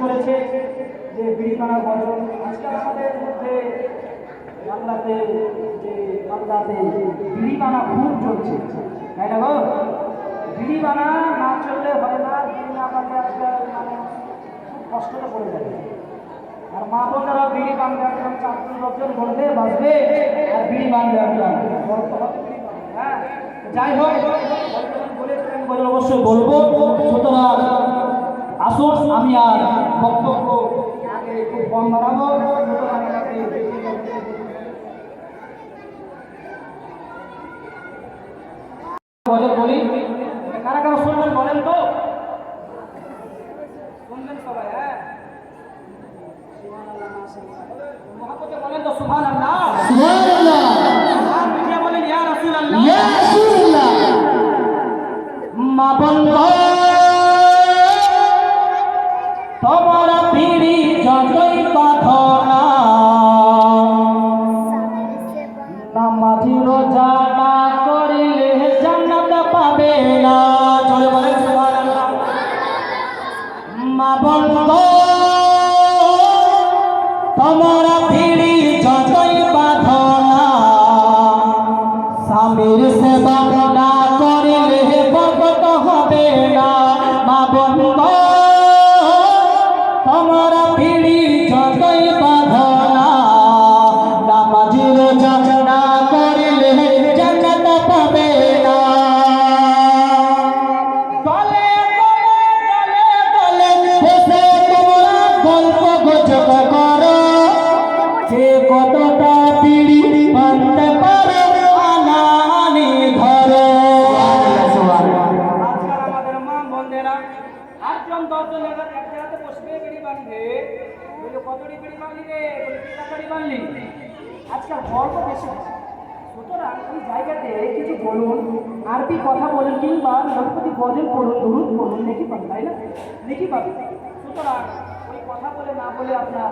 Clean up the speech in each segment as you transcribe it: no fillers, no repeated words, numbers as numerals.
করেছে যে বিড়িপানা বদল। আজকাল আমাদের মধ্যে বাংলাতে যে বাংলাতে বিড়িপানা খুব চলছে, তাই না গো? বিড়িপানা না চললে হয় না, বিড়ি না পারলে আজকাল মানে খুব কষ্টটা পড়ে যাবে। আর মা বোনেরা বিড়ি বাঁধবে একদম 4-5 বলবে বাঁচবে, আর বিড়ি বাঁধবে একদম হ্যাঁ। যাই হোক, বলে অবশ্যই বলবো। সুতরাং আসুন, আমি আর বক্তব্য আগে খুব কম বাড়াবো। বলি, কারা কারা শুনবেন বলেন তো? শুনবেন সবাই? হ্যাঁ, মহাপতে বলেন তো সুবহানাল্লাহ, সুবহানাল্লাহ। আর মিডিয়া বলেন ইয়া রাসূলুল্লাহ, ইয়া রাসূলুল্লাহ। মা বন্ধু তোমার বিড়ি যতই বাঁধো না, নামাজি রোজা না করিলে জান্নাত পাবে না। চলে বলেন সুবহানাল্লাহ। মা বন্ধু তোমার বিড়ি যতই বাঁধো না, স্বামীর সেবা না করিলে বরকত হবে না। মা বন্ধু তোমার বিড়ি যতই বাঁধো না, নামাজি রোজা না করিলে জান্নাত পাবে না। দলে দলে দলে দলে বসে তোমরা গল্প গুজব করো, কে কতটা বিড়ি বাঁধতে পারে আনানি ধরো। আজকাল আমাদের মা বোনেরা 8-10 জন এক জায়গাতে বসবে, বিড়ি বাঁধবে। বলে কতটি বিড়ি বাঁধলি রে? বলে 3 বাঁধলি। আজকাল গল্প বেশি। সুতরাং এই জায়গাতে কিছু বলুন, আরবি কথা বলেন, কিংবা নবী গজল পড়ুন, দুরূদ পড়ুন, নেকি পাবেন, তাই না? নেকি পাবেন। সুতরাং ওই কথা বলে না বলে আপনার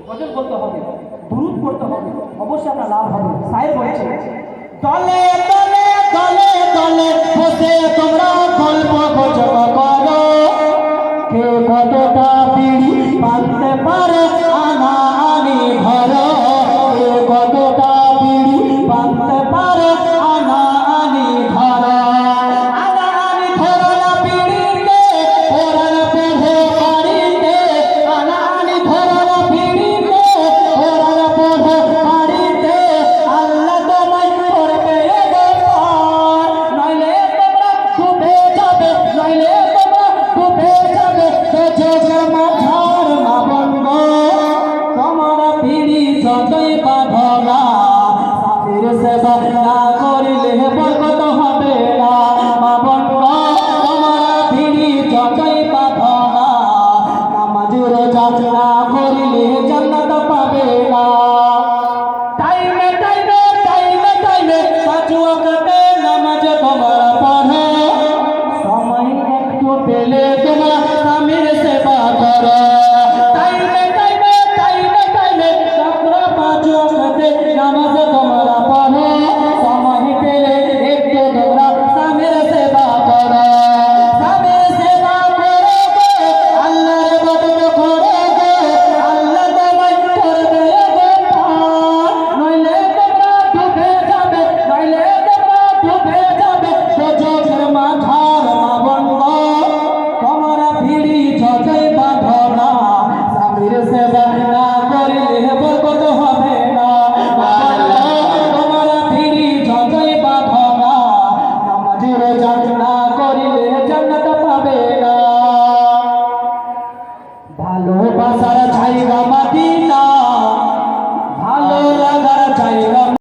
গজল বলতে হবে, দুরূদ পড়তে হবে, অবশ্যই আপনার লাভ হবে। সাহেব বলছে, দলে দলে দলে দলে বসে তোমরা গল্প গুজব করো, কে কতটা বিড়ি বাঁধতে পারে আনানি ধরো, কে কতটা বিড়ি বাঁধতে পারে আনানি ধরো। আনানি ধরো না বিড়িতে, কোরআন পড়ে বাড়িতে। আনানি ধরো না বিড়িতে, কোরআন পড়ে বাড়িতে। আল্লাহ তোমায় করবে এবার, নইলে তোমরা ডুবে যাবে, নইলে তোমরা ডুবে যাবে। তো যোগের